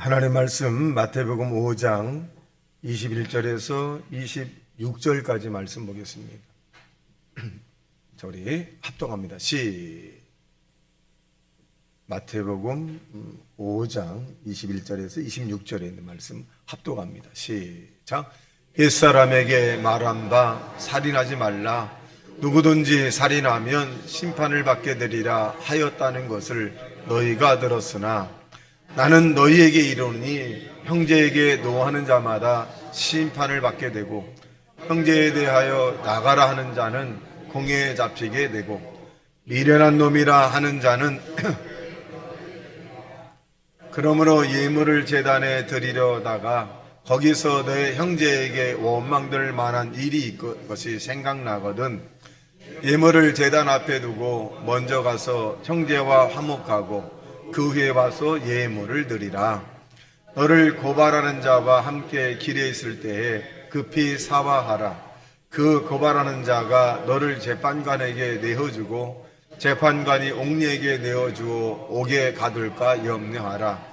하나님 말씀 마태복음 5장 21절에서 26절까지 말씀 보겠습니다. 자, 우리 합동합니다. 마태복음 5장 21절에서 26절에 있는 말씀 합동합니다. 시작. 옛사람에게 말한 바 살인하지 말라. 누구든지 살인하면 심판을 받게 되리라 하였다는 것을 너희가 들었으나 나는 너희에게 이르노니 형제에게 노하는 자마다 심판을 받게 되고 형제에 대하여 나가라 하는 자는 공회에 잡히게 되고 미련한 놈이라 하는 자는 그러므로 예물을 제단에 드리려다가 거기서 내 형제에게 원망될 만한 일이 있을 것이 생각나거든 예물을 제단 앞에 두고 먼저 가서 형제와 화목하고 그 후에 와서 예물을 드리라. 너를 고발하는 자와 함께 길에 있을 때에 급히 사과하라. 그 고발하는 자가 너를 재판관에게 내어주고 재판관이 옥리에게 내어주어 옥에 가둘까 염려하라.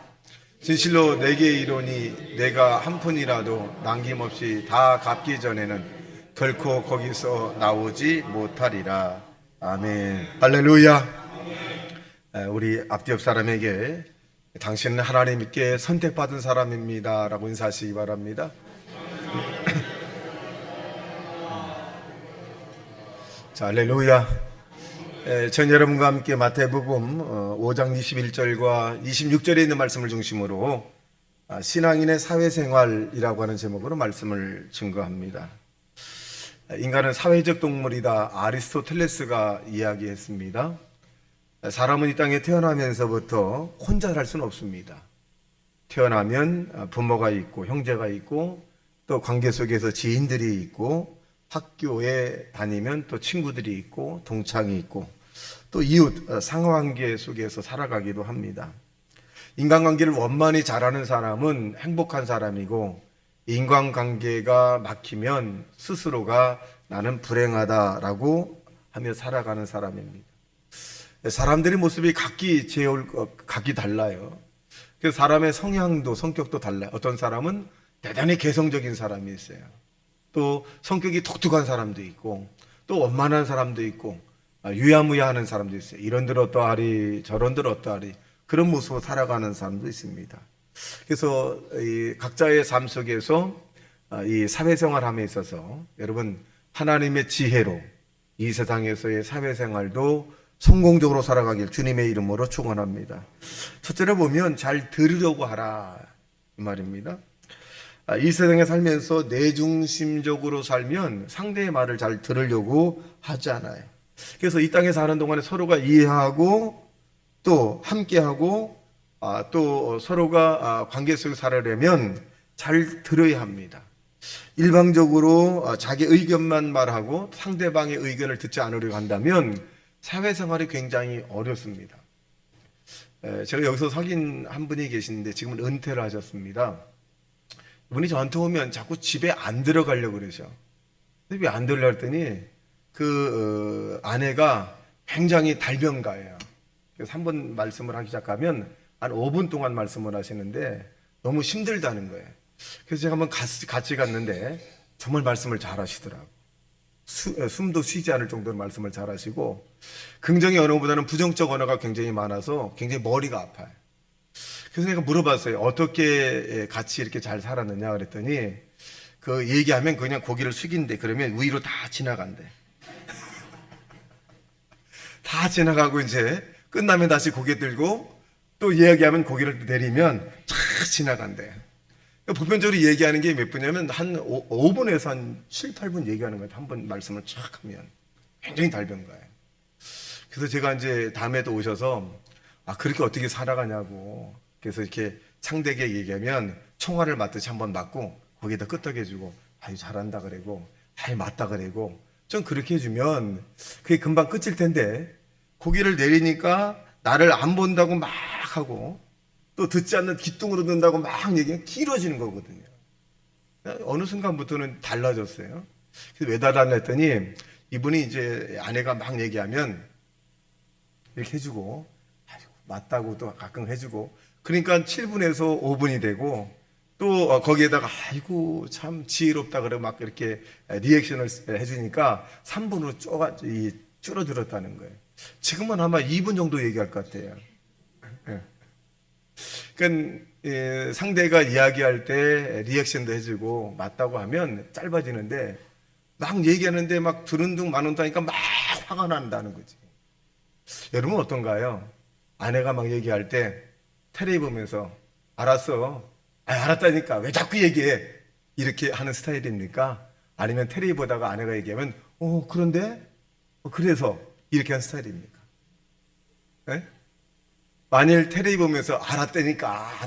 진실로 내게 이르노니 내가 한 푼이라도 남김없이 다 갚기 전에는 결코 거기서 나오지 못하리라. 아멘. 할렐루야. 우리 앞뒤 옆 사람에게 당신은 하나님께 선택받은 사람입니다 라고 인사하시기 바랍니다. 자, 할렐루야. 전 여러분과 함께 마태복음 5장 21절과 26절에 있는 말씀을 중심으로 신앙인의 사회생활이라고 하는 제목으로 말씀을 증거합니다. 인간은 사회적 동물이다. 아리스토텔레스가 이야기했습니다. 사람은 이 땅에 태어나면서부터 혼자 살 수는 없습니다. 태어나면 부모가 있고 형제가 있고 또 관계 속에서 지인들이 있고 학교에 다니면 또 친구들이 있고 동창이 있고 또 이웃 상관계 속에서 살아가기도 합니다. 인간관계를 원만히 잘하는 사람은 행복한 사람이고 인간관계가 막히면 스스로가 나는 불행하다라고 하며 살아가는 사람입니다. 사람들의 모습이 각기 달라요. 그래서 사람의 성향도 성격도 달라요. 어떤 사람은 대단히 개성적인 사람이 있어요. 또 성격이 독특한 사람도 있고 또 원만한 사람도 있고 유야무야하는 사람도 있어요. 이런들 어떠하리 저런들 어떠하리 그런 모습으로 살아가는 사람도 있습니다. 그래서 이 각자의 삶 속에서 이 사회생활함에 있어서 여러분 하나님의 지혜로 이 세상에서의 사회생활도 성공적으로 살아가길 주님의 이름으로 축원합니다. 첫째로 보면 잘 들으려고 하라 이 말입니다. 이 세상에 살면서 내중심적으로 살면 상대의 말을 잘 들으려고 하지 않아요. 그래서 이 땅에 사는 동안에 서로가 이해하고 또 함께하고 또 서로가 관계 속에 살아려면 잘 들어야 합니다. 일방적으로 자기 의견만 말하고 상대방의 의견을 듣지 않으려고 한다면 사회생활이 굉장히 어렵습니다. 제가 여기서 사귄 한 분이 계시는데 지금은 은퇴를 하셨습니다. 이분이 저한테 오면 자꾸 집에 안 들어가려고 그러죠. 왜 안 들어가려고 했더니 그 아내가 굉장히 달변가예요. 그래서 한 번 말씀을 하기 시작하면 한 5분 동안 말씀을 하시는데 너무 힘들다는 거예요. 그래서 제가 한번 같이 갔는데 정말 말씀을 잘 하시더라고요. 숨도 쉬지 않을 정도로 말씀을 잘 하시고 긍정의 언어보다는 부정적 언어가 굉장히 많아서 굉장히 머리가 아파요. 그래서 내가 물어봤어요. 어떻게 같이 이렇게 잘 살았느냐 그랬더니 그 얘기하면 그냥 고개를 숙인대. 그러면 위로 다 지나간대. 다 지나가고 이제 끝나면 다시 고개 들고 또 이야기하면 고개를 내리면 쫙 지나간대. 보편적으로 얘기하는 게 몇 분이냐면 한 5분에서 한 7, 8분 얘기하는 거예요. 한 번 말씀을 쫙 하면 굉장히 달변가예요. 그래서 제가 이제 다음에도 오셔서 그렇게 어떻게 살아가냐고 그래서 이렇게 상대에게 얘기하면 총알을 맞듯이 한번 맞고 거기다 끄떡해주고 아유 잘한다 그러고 아유 맞다 그러고 좀 그렇게 해주면 그게 금방 끝일 텐데 고개를 내리니까 나를 안 본다고 막 하고 또 듣지 않는 귀뚱으로 듣는다고 막 얘기하면 길어지는 거거든요. 어느 순간부터는 달라졌어요. 그래서 왜 달랐더니 이분이 이제 아내가 막 얘기하면 이렇게 해주고 아이고 맞다고 또 가끔 해주고 그러니까 7분에서 5분이 되고 또 거기에다가 아이고 참 지혜롭다 그래 막 이렇게 리액션을 해주니까 3분으로 줄어들었다는 거예요. 지금은 아마 2분 정도 얘기할 것 같아요. 예. 그러니까 상대가 이야기할 때 리액션도 해주고 맞다고 하면 짧아지는데 막 얘기하는데 막 들은 둥 마는 둥 하니까 막 화가 난다는 거지. 여러분 어떤가요? 아내가 막 얘기할 때 테레비 보면서 알았어. 알았다니까 왜 자꾸 얘기해? 이렇게 하는 스타일입니까? 아니면 테레비 보다가 아내가 얘기하면 그런데? 그래서 이렇게 하는 스타일입니까? 네? 만일 테레비 보면서 알았다니까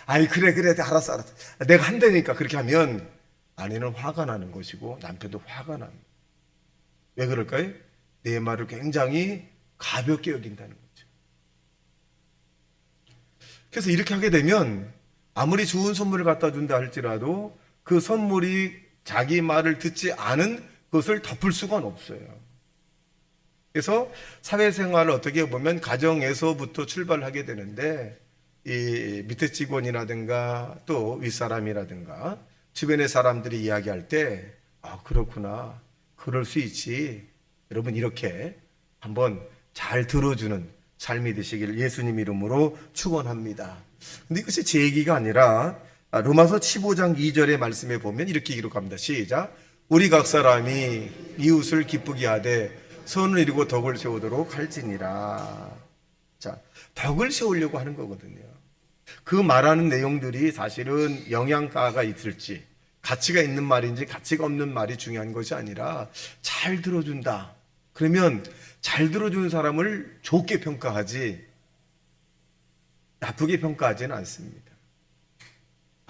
아이 그래 알았어 내가 한다니까 그렇게 하면 아내는 화가 나는 것이고 남편도 화가 납니다. 왜 그럴까요? 내 말을 굉장히 가볍게 여긴다는 거죠. 그래서 이렇게 하게 되면 아무리 좋은 선물을 갖다 준다 할지라도 그 선물이 자기 말을 듣지 않은 것을 덮을 수가 없어요. 그래서 사회생활을 어떻게 보면 가정에서부터 출발하게 되는데 이 밑에 직원이라든가 또 윗사람이라든가 주변의 사람들이 이야기할 때 그렇구나 그럴 수 있지 여러분 이렇게 한번 잘 들어주는 삶이 되시기를 예수님 이름으로 축원합니다. 근데 이것이 제 얘기가 아니라 로마서 15장 2절의 말씀에 보면 이렇게 기록합니다. 시작. 우리 각 사람이 이웃을 기쁘게 하되 선을 이루고 덕을 세우도록 할지니라. 자, 덕을 세우려고 하는 거거든요. 그 말하는 내용들이 사실은 영양가가 있을지 가치가 있는 말인지 가치가 없는 말이 중요한 것이 아니라 잘 들어준다. 그러면 잘 들어주는 사람을 좋게 평가하지 나쁘게 평가하지는 않습니다.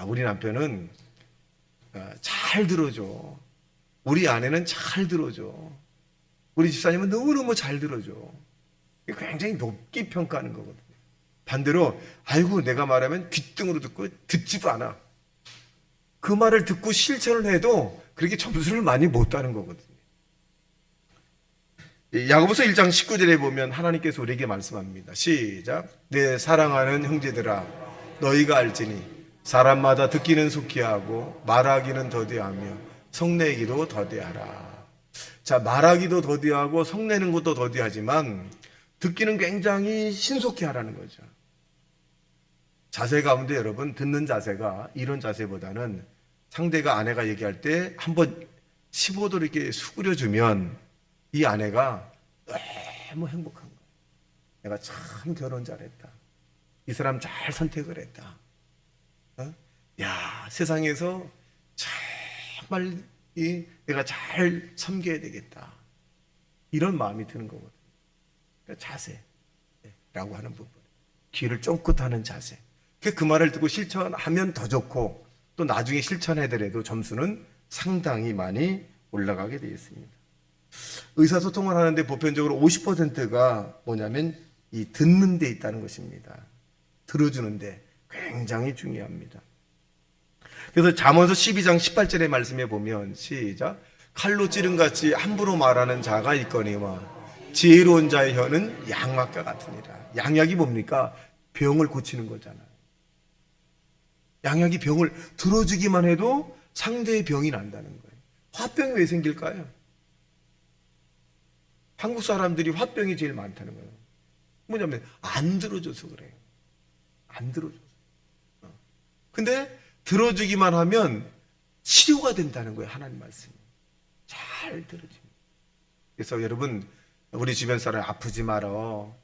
우리 남편은 잘 들어줘. 우리 아내는 잘 들어줘. 우리 집사님은 너무너무 잘 들어줘. 굉장히 높게 평가하는 거거든요. 반대로 아이고 내가 말하면 귓등으로 듣고 듣지도 않아. 그 말을 듣고 실천을 해도 그렇게 점수를 많이 못 따는 거거든요. 야고보서 1장 19절에 보면 하나님께서 우리에게 말씀합니다. 시작. 내 사랑하는 형제들아 너희가 알지니 사람마다 듣기는 속히 하고 말하기는 더디하며 성내기도 더디하라. 자, 말하기도 더디하고 성내는 것도 더디하지만 듣기는 굉장히 신속히 하라는 거죠. 자세 가운데 여러분 듣는 자세가 이런 자세보다는 상대가 아내가 얘기할 때 한번 15도 이렇게 수그려주면 이 아내가 너무 행복한 거예요. 내가 참 결혼 잘했다. 이 사람 잘 선택을 했다. 야, 세상에서 정말 내가 잘 섬겨야 되겠다. 이런 마음이 드는 거거든요. 그러니까 자세라고 하는 부분. 귀를 쫑긋 하는 자세. 그 말을 듣고 실천하면 더 좋고 또 나중에 실천하더라도 점수는 상당히 많이 올라가게 되어 있습니다. 의사소통을 하는데 보편적으로 50%가 뭐냐면 이 듣는 데 있다는 것입니다. 들어주는데 굉장히 중요합니다. 그래서 잠언서 12장 18절의 말씀에 보면 시작. 칼로 찌른같이 함부로 말하는 자가 있거니와 지혜로운 자의 혀는 양약과 같으니라. 양약이 뭡니까? 병을 고치는 거잖아요. 양약이 병을 들어주기만 해도 상대의 병이 난다는 거예요. 화병이 왜 생길까요? 한국 사람들이 화병이 제일 많다는 거예요. 뭐냐면 안 들어줘서 그래요. 안 들어줘서. 근데 들어주기만 하면 치료가 된다는 거예요. 하나님 말씀이. 잘 들어줍니다. 그래서 여러분 우리 주변 사람 아프지 말어.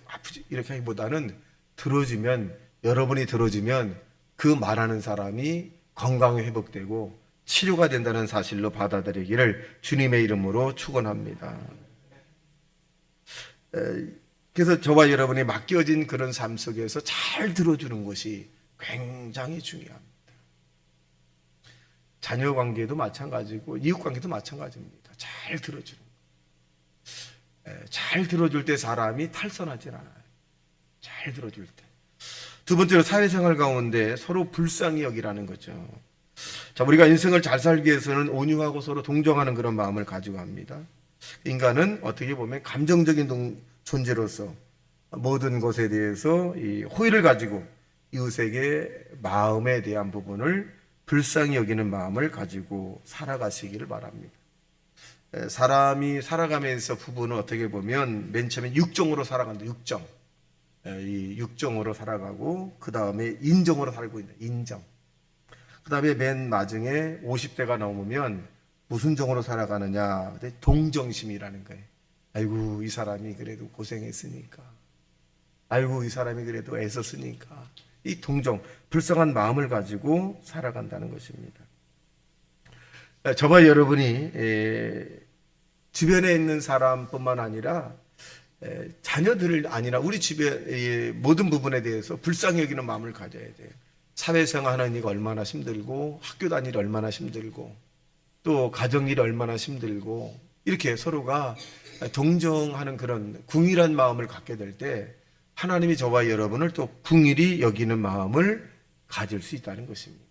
아프지 이렇게 하기보다는 들어주면 여러분이 들어주면 그 말하는 사람이 건강이 회복되고 치료가 된다는 사실로 받아들이기를 주님의 이름으로 축원합니다. 그래서 저와 여러분이 맡겨진 그런 삶 속에서 잘 들어주는 것이 굉장히 중요합니다. 자녀 관계도 마찬가지고 이웃 관계도 마찬가지입니다. 잘 들어주는 거. 잘 들어줄 때 사람이 탈선하지 않아요. 잘 들어줄 때. 두 번째로 사회생활 가운데 서로 불쌍히 여기라는 거죠. 자, 우리가 인생을 잘 살기 위해서는 온유하고 서로 동정하는 그런 마음을 가지고 합니다. 인간은 어떻게 보면 감정적인 존재로서 모든 것에 대해서 이 호의를 가지고 이웃에게 마음에 대한 부분을 불쌍히 여기는 마음을 가지고 살아가시기를 바랍니다. 사람이 살아가면서 부부는 어떻게 보면 맨 처음에 육정으로 살아간다. 육정. 이 육정으로 살아가고 그 다음에 인정으로 살고 있는 인정. 그 다음에 맨 마중에 50대가 넘으면 무슨 정으로 살아가느냐? 동정심이라는 거예요. 아이고 이 사람이 그래도 고생했으니까. 아이고 이 사람이 그래도 애썼으니까. 이 동정, 불쌍한 마음을 가지고 살아간다는 것입니다. 저와 여러분이 주변에 있는 사람뿐만 아니라 자녀들을 아니라 우리 주변의 모든 부분에 대해서 불쌍히 여기는 마음을 가져야 돼요. 사회생활 하는 일이 얼마나 힘들고 학교 다니기 얼마나 힘들고 또 가정일이 얼마나 힘들고 이렇게 서로가 동정하는 그런 궁일한 마음을 갖게 될 때 하나님이 저와 여러분을 또 궁일이 여기는 마음을 가질 수 있다는 것입니다.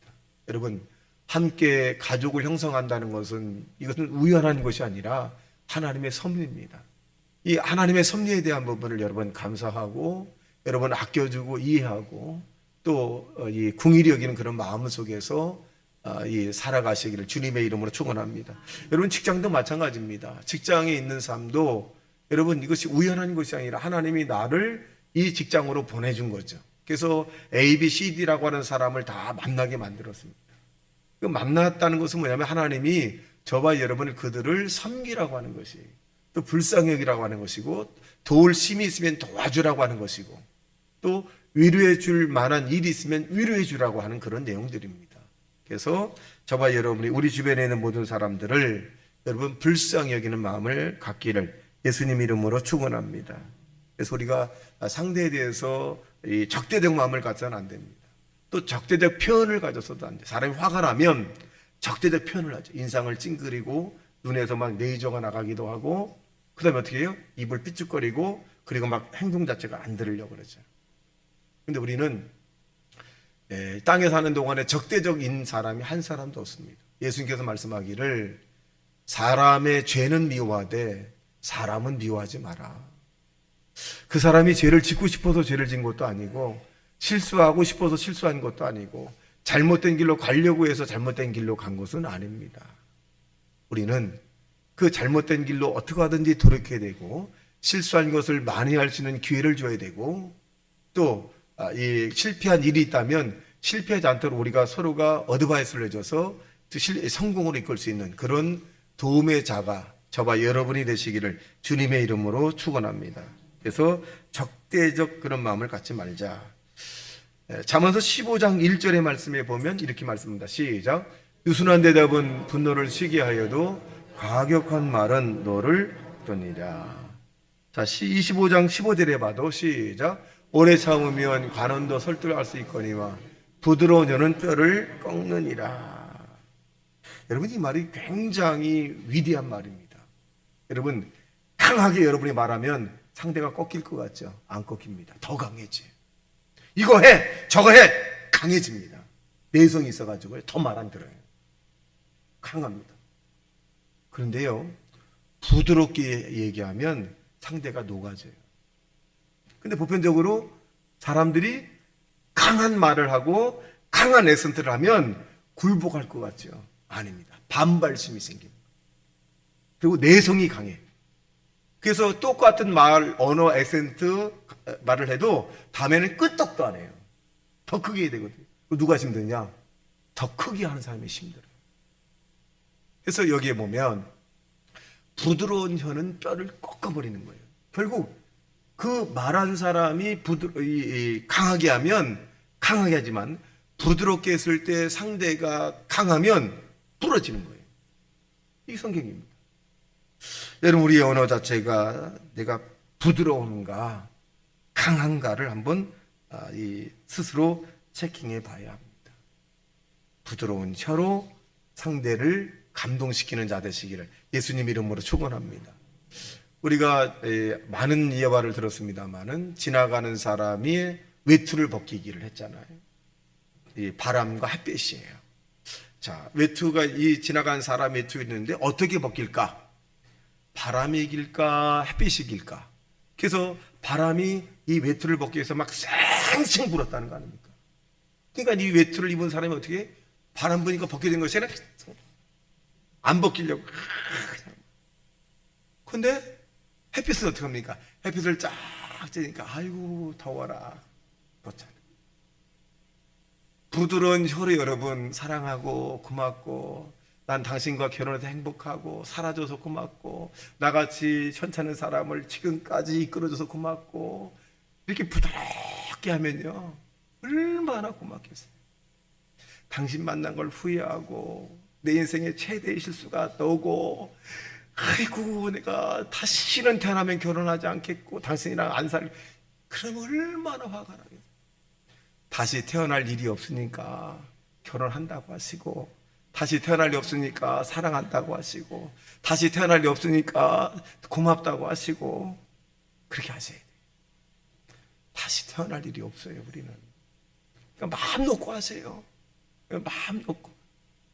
여러분 함께 가족을 형성한다는 것은 이것은 우연한 것이 아니라 하나님의 섭리입니다. 이 하나님의 섭리에 대한 부분을 여러분 감사하고 여러분 아껴주고 이해하고 또 이 궁일이 여기는 그런 마음 속에서 이 살아가시기를 주님의 이름으로 축원합니다. 여러분 직장도 마찬가지입니다. 직장에 있는 삶도 여러분 이것이 우연한 것이 아니라 하나님이 나를 이 직장으로 보내준 거죠. 그래서 A, B, C, D라고 하는 사람을 다 만나게 만들었습니다. 그 만났다는 것은 뭐냐면 하나님이 저와 여러분을 그들을 섬기라고 하는 것이에요. 또 불쌍히 여기라고 하는 것이고 도울 힘이 있으면 도와주라고 하는 것이고 또 위로해 줄 만한 일이 있으면 위로해 주라고 하는 그런 내용들입니다. 그래서 저와 여러분이 우리 주변에 있는 모든 사람들을 여러분 불쌍히 여기는 마음을 갖기를 예수님 이름으로 축원합니다. 그래서 우리가 상대에 대해서 이 적대적 마음을 갖서는 안 됩니다. 또 적대적 표현을 가져서도 안 돼요. 사람이 화가 나면 적대적 표현을 하죠. 인상을 찡그리고 눈에서 막 레이저가 나가기도 하고 그 다음에 어떻게 해요? 입을 삐죽거리고 그리고 막 행동 자체가 안 들으려고 그러죠. 근데 우리는 땅에 사는 동안에 적대적인 사람이 한 사람도 없습니다. 예수님께서 말씀하기를 사람의 죄는 미워하되 사람은 미워하지 마라. 그 사람이 죄를 짓고 싶어서 죄를 짓는 것도 아니고 실수하고 싶어서 실수한 것도 아니고 잘못된 길로 가려고 해서 잘못된 길로 간 것은 아닙니다. 우리는 그 잘못된 길로 어떻게 하든지 돌이켜야 되고 실수한 것을 만회할 수 있는 기회를 줘야 되고 또 이 실패한 일이 있다면 실패하지 않도록 우리가 서로가 어드바이스를 해줘서 성공으로 이끌 수 있는 그런 도움의 자가 저와 여러분이 되시기를 주님의 이름으로 축원합니다. 그래서 적대적 그런 마음을 갖지 말자. 잠언서 15장 1절의 말씀에 보면 이렇게 말씀합니다. 시작. 유순한 대답은 분노를 쉬게 하여도 과격한 말은 너를 끊으리라. 자, 25장 15절에 봐도 시작. 오래 참으면 관원도 설득할 수 있거니와 부드러운 혀는 뼈를 꺾느니라. 여러분 이 말이 굉장히 위대한 말입니다. 여러분 강하게 여러분이 말하면 상대가 꺾일 것 같죠? 안 꺾입니다. 더 강해져요. 이거 해 저거 해 강해집니다. 내성이 있어가지고 더 말 안 들어요. 강합니다. 그런데요 부드럽게 얘기하면 상대가 녹아져요. 근데 보편적으로 사람들이 강한 말을 하고 강한 액센트를 하면 굴복할 것 같죠? 아닙니다. 반발심이 생깁니다. 그리고 내성이 강해. 그래서 똑같은 말, 언어, 액센트 말을 해도 다음에는 끄떡도 안 해요. 더 크게 해야 되거든요. 누가 힘드냐? 더 크게 하는 사람이 힘들어요. 그래서 여기에 보면 부드러운 혀는 뼈를 꺾어버리는 거예요. 결국 그 말한 사람이 강하게 하면 강하게 하지만 부드럽게 했을 때 상대가 강하면 부러지는 거예요. 이게 성경입니다. 여러분 우리의 언어 자체가 내가 부드러운가 강한가를 한번 스스로 체킹해 봐야 합니다. 부드러운 혀로 상대를 감동시키는 자 되시기를 예수님 이름으로 축원합니다. 우리가 많은 예화를 들었습니다마는 지나가는 사람이 외투를 벗기기를 했잖아요. 이 바람과 햇빛이에요. 자, 외투가 이 지나가는 사람 외투 있는데 어떻게 벗길까? 바람이 이길까? 햇빛이 이길까? 그래서 바람이 이 외투를 벗기 위해서 막 쌩쌩 불었다는 거 아닙니까? 그러니까 이 외투를 입은 사람이 어떻게 해? 바람 부니까 벗게 된 것이 아니라 안 벗기려고. 근데 햇빛은 어떻게 합니까? 햇빛을 쫙 쬐니까 아이고 더워라. 그렇잖아요. 부드러운 혀로 여러분 사랑하고 고맙고 난 당신과 결혼해서 행복하고 살아줘서 고맙고 나같이 현찮은 사람을 지금까지 이끌어줘서 고맙고 이렇게 부드럽게 하면요 얼마나 고맙겠어요. 당신 만난 걸 후회하고 내 인생의 최대의 실수가 너고 아이고 내가 다시는 태어나면 결혼하지 않겠고 당신이랑 안 살, 그럼 얼마나 화가 나겠어요. 다시 태어날 일이 없으니까 결혼한다고 하시고 다시 태어날 일 없으니까 사랑한다고 하시고 다시 태어날 일 없으니까 고맙다고 하시고 그렇게 하셔야 돼요. 다시 태어날 일이 없어요. 우리는 그러니까 마음 놓고 하세요. 마음 놓고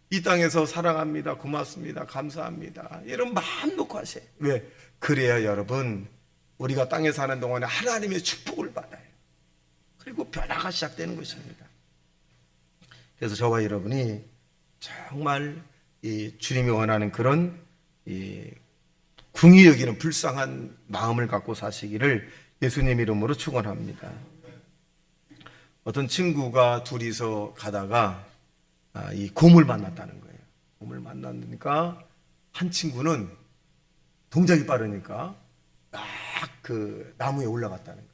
이 땅에서 사랑합니다, 고맙습니다, 감사합니다 이런 마음 놓고 하세요. 왜? 그래야 여러분 우리가 땅에 사는 동안에 하나님의 축복을 받아요. 그리고 변화가 시작되는 것입니다. 그래서 저와 여러분이 정말 이 주님이 원하는 그런 이 궁히 여기는 불쌍한 마음을 갖고 사시기를 예수님 이름으로 축원합니다. 어떤 친구가 둘이서 가다가 이 곰을 만났다는 거예요. 곰을 만났으니까 한 친구는 동작이 빠르니까 막 그 나무에 올라갔다는 거예요.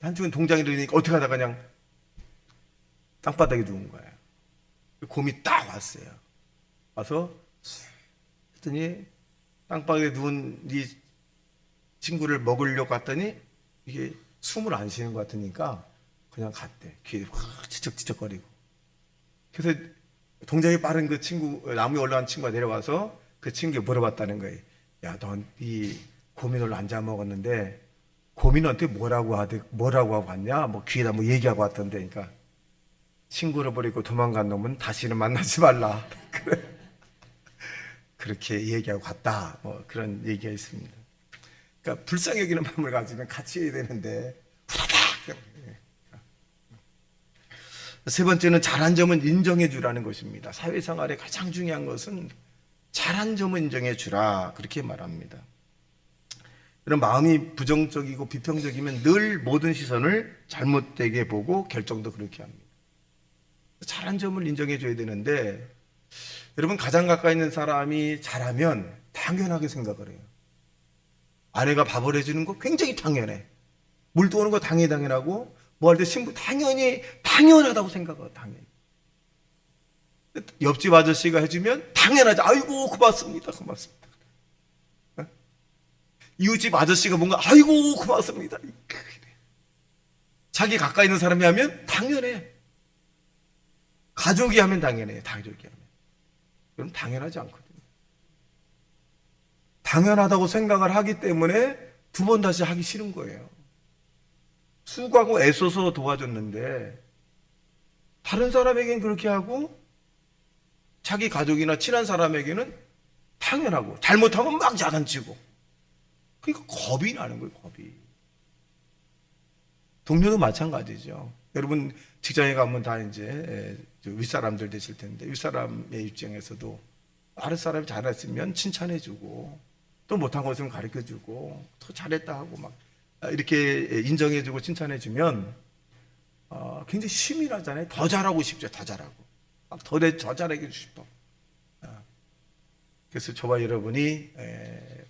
한 친구는 동작이 느리니까 어떻게 하다가 그냥 땅바닥에 누운 거예요. 곰이 딱 왔어요. 와서 했더니 땅바닥에 누운 이 친구를 먹으려고 갔더니 이게 숨을 안 쉬는 것 같으니까 그냥 갔대. 귀에 확 지적지적거리고. 그래서 동작이 빠른 그 친구, 나무에 올라간 친구가 내려와서 그 친구에게 물어봤다는 거예요. 야, 넌 이 곰이 널 안 잡아먹었는데 곰이 너한테 뭐라고 하고 왔냐? 뭐 귀에다 뭐 얘기하고 왔던데. 그러니까 친구를 버리고 도망간 놈은 다시는 만나지 말라. 그렇게 얘기하고 갔다. 뭐 그런 얘기가 있습니다. 그러니까 불쌍히 여기는 마음을 가지면 같이 해야 되는데 후다닥. 세 번째는 잘한 점은 인정해 주라는 것입니다. 사회생활에 가장 중요한 것은 잘한 점은 인정해 주라. 그렇게 말합니다. 이런 마음이 부정적이고 비평적이면 늘 모든 시선을 잘못되게 보고 결정도 그렇게 합니다. 잘한 점을 인정해 줘야 되는데 여러분 가장 가까이 있는 사람이 잘하면 당연하게 생각을 해요. 아내가 밥을 해주는 거 굉장히 당연해. 물 떠오는 거 당연하고 뭐 할 때 신부 당연하다고 생각해요. 당연히. 옆집 아저씨가 해주면 당연하죠. 아이고 고맙습니다. 이웃집 아저씨가 뭔가 아이고 고맙습니다. 자기 가까이 있는 사람이 하면 당연해. 가족이 하면 당연해요. 가족이 하면. 그럼 당연하지 않거든요. 당연하다고 생각을 하기 때문에 두 번 다시 하기 싫은 거예요. 수고하고 애써서 도와줬는데 다른 사람에게는 그렇게 하고 자기 가족이나 친한 사람에게는 당연하고 잘못하면 막 야단치고 그러니까 겁이 나는 거예요. 겁이. 동료도 마찬가지죠. 여러분 직장에 가면 다 이제 윗사람들 되실 텐데 윗사람의 입장에서도 아랫사람이 잘했으면 칭찬해주고 또 못한 것은 가르쳐주고 더 잘했다 하고 막 이렇게 인정해주고 칭찬해주면 굉장히 힘이 나잖아요. 더 잘하고 싶죠. 더 잘하고 막 더 잘하고 싶어. 그래서 저와 여러분이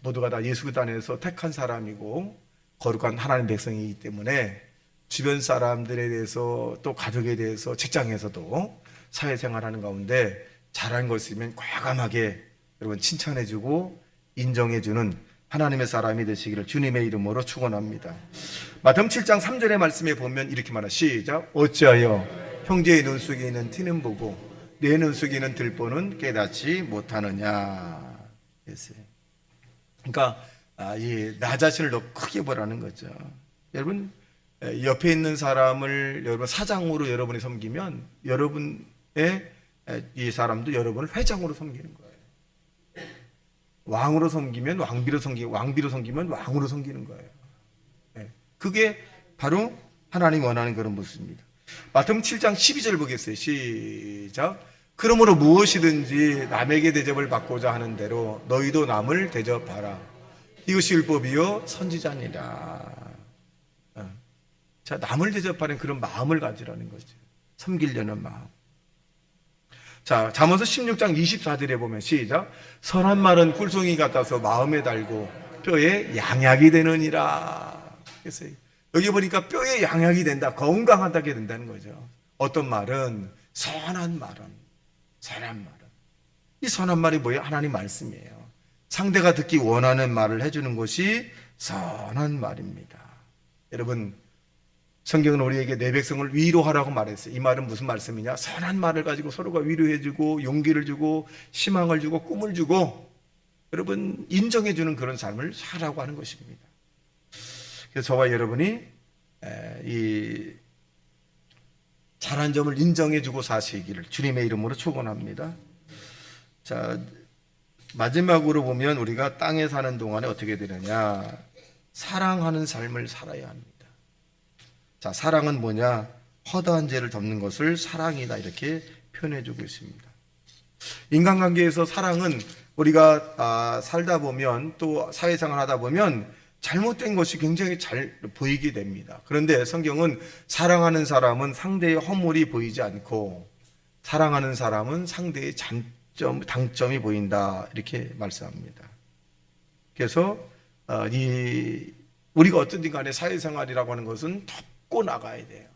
모두가 다 예수 그리스도 안에서 택한 사람이고 거룩한 하나님 백성이기 때문에 주변 사람들에 대해서 또 가족에 대해서 직장에서도 사회생활하는 가운데 잘한 것이면 과감하게 여러분 칭찬해주고 인정해주는 하나님의 사람이 되시기를 주님의 이름으로 축원합니다. 마태복음 7장 3절의 말씀에 보면 이렇게 말하 시작. 어찌하여 형제의 눈 속에 있는 티는 보고 내 눈 속에 있는 들보는 깨닫지 못하느냐. 그러니까 나 자신을 더 크게 보라는 거죠. 여러분 옆에 있는 사람을 여러분 사장으로 여러분이 섬기면 여러분의 이 사람도 여러분을 회장으로 섬기는 거예요. 왕으로 섬기면 왕비로 섬기면 왕으로 섬기는 거예요. 그게 바로 하나님이 원하는 그런 모습입니다. 마태복음 7장 12절 보겠어요. 시작. 그러므로 무엇이든지 남에게 대접을 받고자 하는 대로 너희도 남을 대접하라. 이것이 율법이요 선지자니라. 자, 남을 대접하는 그런 마음을 가지라는 거죠. 섬기려는 마음. 자, 잠언서 16장 24절에 보면 시작. 선한 말은 꿀송이 같아서 마음에 달고 뼈에 양약이 되느니라. 그래서 여기 보니까 뼈에 양약이 된다, 건강하다게 된다는 거죠. 어떤 말은 선한 말은, 이 선한 말이 뭐예요? 하나님 말씀이에요. 상대가 듣기 원하는 말을 해주는 것이 선한 말입니다. 여러분, 성경은 우리에게 내 백성을 위로하라고 말했어요. 이 말은 무슨 말씀이냐? 선한 말을 가지고 서로가 위로해주고 용기를 주고 희망을 주고 꿈을 주고 여러분 인정해주는 그런 삶을 살라고 하는 것입니다. 그래서 저와 여러분이 이 잘한 점을 인정해주고 사시기를 주님의 이름으로 축원합니다. 자, 마지막으로 보면 우리가 땅에 사는 동안에 어떻게 되느냐? 사랑하는 삶을 살아야 합니다. 자, 사랑은 뭐냐? 허다한 죄를 덮는 것을 사랑이다 이렇게 표현해주고 있습니다. 인간관계에서 사랑은 우리가 살다 보면 또 사회생활 하다 보면 잘못된 것이 굉장히 잘 보이게 됩니다. 그런데 성경은 사랑하는 사람은 상대의 허물이 보이지 않고 사랑하는 사람은 상대의 장점이 보인다 이렇게 말씀합니다. 그래서 우리가 어떤든 간에 사회생활이라고 하는 것은 덮고 나가야 돼요.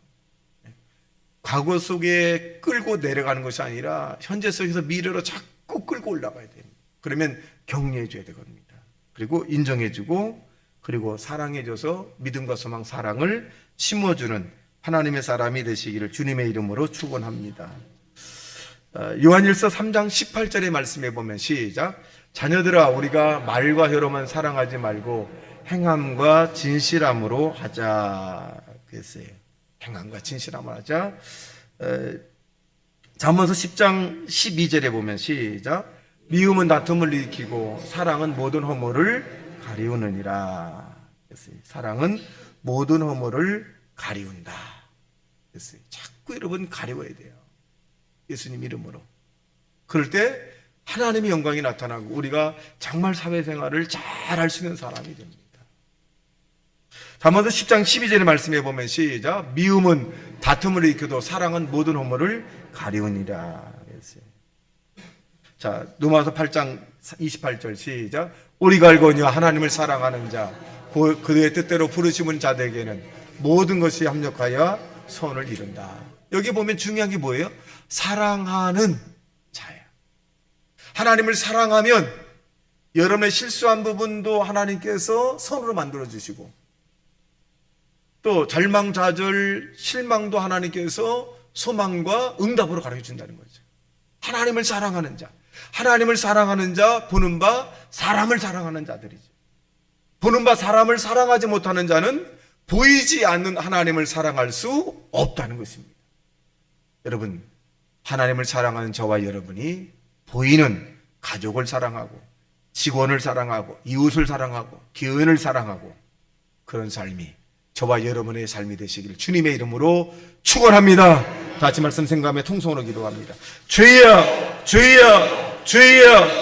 과거 속에 끌고 내려가는 것이 아니라 현재 속에서 미래로 자꾸 끌고 올라가야 됩니다. 그러면 격려해 줘야 됩니다. 그리고 인정해 주고 그리고 사랑해줘서 믿음과 소망, 사랑을 심어주는 하나님의 사람이 되시기를 주님의 이름으로 축원합니다. 요한일서 3장 18절의 말씀에 보면 시작. 자녀들아 우리가 말과 혀로만 사랑하지 말고 행함과 진실함으로 하자. 그랬어요. 행함과 진실함으로 하자. 잠언서 10장 12절에 보면 시작. 미움은 다툼을 일으키고 사랑은 모든 허물을 가리우느니라. 그랬어요. 사랑은 모든 허물을 가리운다. 그랬어요. 자꾸 여러분 가리워야 돼요. 예수님 이름으로. 그럴 때 하나님의 영광이 나타나고 우리가 정말 사회생활을 잘 할 수 있는 사람이 됩니다. 잠언서 10장 12절의 말씀에 보면 시작. 미움은 다툼을 일으켜도 사랑은 모든 허물을 가리우니라. 그랬어요. 자, 로마서 8장 28절 시작. 우리가 알거니와 하나님을 사랑하는 자 그의 뜻대로 부르심은 자들에게는 모든 것이 합력하여 선을 이룬다. 여기 보면 중요한 게 뭐예요? 사랑하는 자야. 하나님을 사랑하면 여러분의 실수한 부분도 하나님께서 선으로 만들어 주시고 또 절망좌절 실망도 하나님께서 소망과 응답으로 가르쳐 준다는 거죠. 하나님을 사랑하는 자, 하나님을 사랑하는 자, 보는 바 사람을 사랑하는 자들이죠. 보는 바 사람을 사랑하지 못하는 자는 보이지 않는 하나님을 사랑할 수 없다는 것입니다. 여러분, 하나님을 사랑하는 저와 여러분이 보이는 가족을 사랑하고 직원을 사랑하고 이웃을 사랑하고 교인을 사랑하고 그런 삶이 저와 여러분의 삶이 되시기를 주님의 이름으로 축원합니다. 다 같이 말씀 생각하며 통성으로 기도합니다. 주여, 주여, 주여.